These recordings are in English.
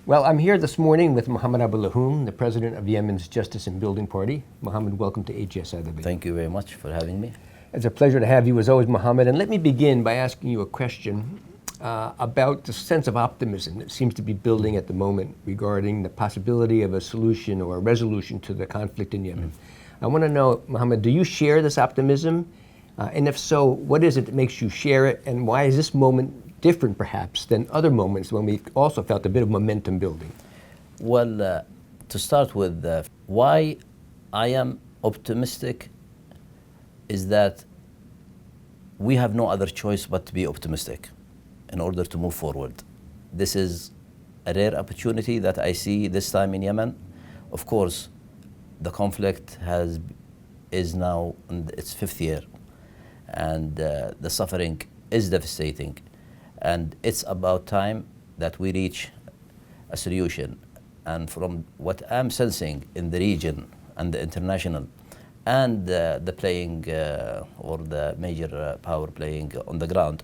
Well, I'm here this morning with Mohammed Abulahoum, the president of Yemen's Justice and Building Party. Mohammed, welcome to HSIW. Thank you very much for having me. It's a pleasure to have you as always, Mohammed. And let me begin by asking you a question about the sense of optimism that seems to be building at the moment regarding the possibility of a solution or a resolution to the conflict in Yemen. I want to know, Mohammed, do you share this optimism? And if so, what is it that makes you share it? And why is this moment different, perhaps, than other moments when we also felt a bit of momentum building? Well, to start with, why I am optimistic is that we have no other choice but to be optimistic in order to move forward. This is a rare opportunity that I see this time in Yemen. Of course, the conflict is now in its 5th year, and the suffering is devastating. And it's about time that we reach a solution. And from what I'm sensing in the region and the international and the playing or the major power playing on the ground,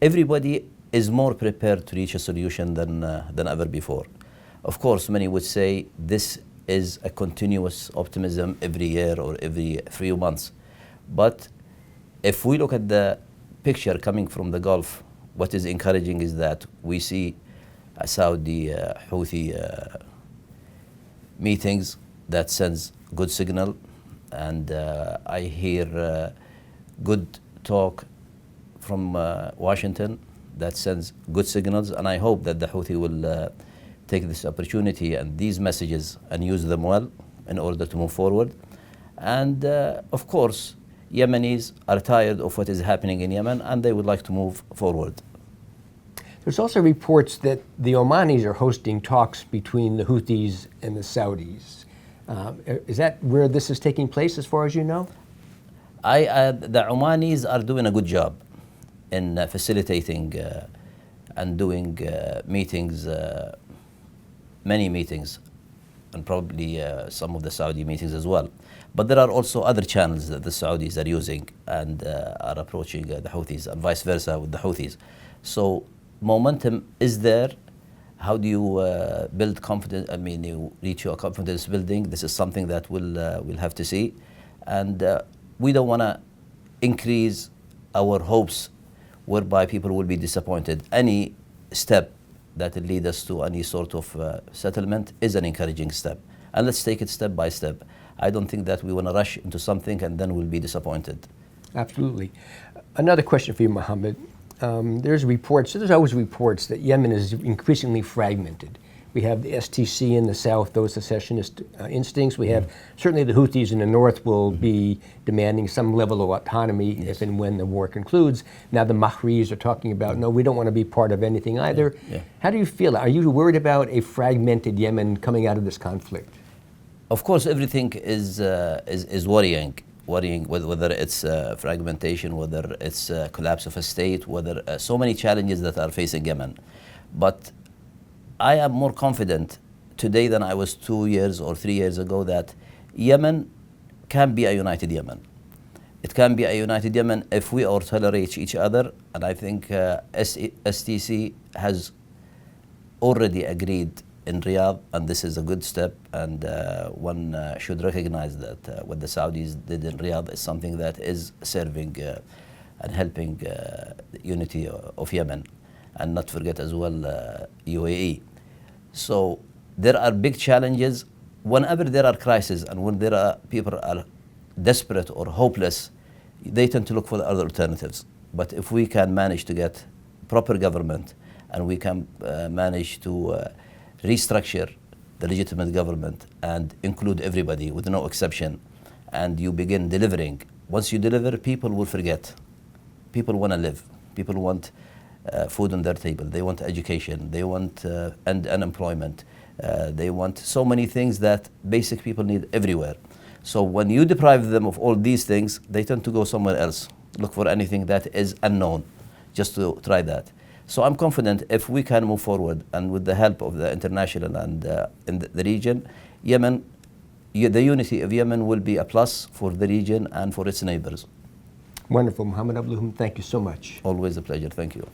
everybody is more prepared to reach a solution than ever before. Of course, many would say this is a continuous optimism every year or every few months. But if we look at the picture coming from the Gulf, what is encouraging is that we see Saudi Houthi meetings that sends good signal, and I hear good talk from Washington that sends good signals, and I hope that the Houthi will take this opportunity and these messages and use them well in order to move forward. And of course, Yemenis are tired of what is happening in Yemen, and they would like to move forward. There's also reports that the Omanis are hosting talks between the Houthis and the Saudis. Is that where this is taking place, as far as you know? The Omanis are doing a good job in facilitating and doing meetings, many meetings, and probably some of the Saudi meetings as well. But there are also other channels that the Saudis are using and are approaching the Houthis, and vice versa with the Houthis. So momentum is there. How do you build confidence? I mean, you reach your confidence building. This is something that we'll have to see. And we don't want to increase our hopes whereby people will be disappointed. Any step that will lead us to any sort of settlement is an encouraging step. And let's take it step by step. I don't think that we want to rush into something and then we'll be disappointed. Absolutely. Another question for you, Mohammed. There's always reports that Yemen is increasingly fragmented. We have the STC in the south, those secessionist instincts. We have certainly the Houthis in the north will be demanding some level of autonomy if and when the war concludes. Now the Mahris are talking about, no, we don't want to be part of anything either. How do you feel? Are you worried about a fragmented Yemen coming out of this conflict? Of course, everything is worrying. Whether it's fragmentation, whether it's collapse of a state, whether so many challenges that are facing Yemen. But I am more confident today than I was 2 years or 3 years ago that Yemen can be a united Yemen. It can be a united Yemen if we all tolerate each other, and I think STC has already agreed in Riyadh, and this is a good step, and one should recognize that what the Saudis did in Riyadh is something that is serving and helping the unity of Yemen, and not forget as well UAE. So there are big challenges. Whenever there are crises and when there are people are desperate or hopeless, they tend to look for other alternatives. But if we can manage to get proper government and we can manage to restructure the legitimate government and include everybody with no exception, and you begin delivering. Once you deliver, people will forget. People want to live. People want food on their table. They want education. They want unemployment. They want so many things that basic people need everywhere. So when you deprive them of all these things, they tend to go somewhere else, look for anything that is unknown, just to try that. So I'm confident if we can move forward, and with the help of the international and in the region, Yemen, the unity of Yemen will be a plus for the region and for its neighbors. Wonderful. Mohammed Abulahoum, thank you so much. Always a pleasure. Thank you.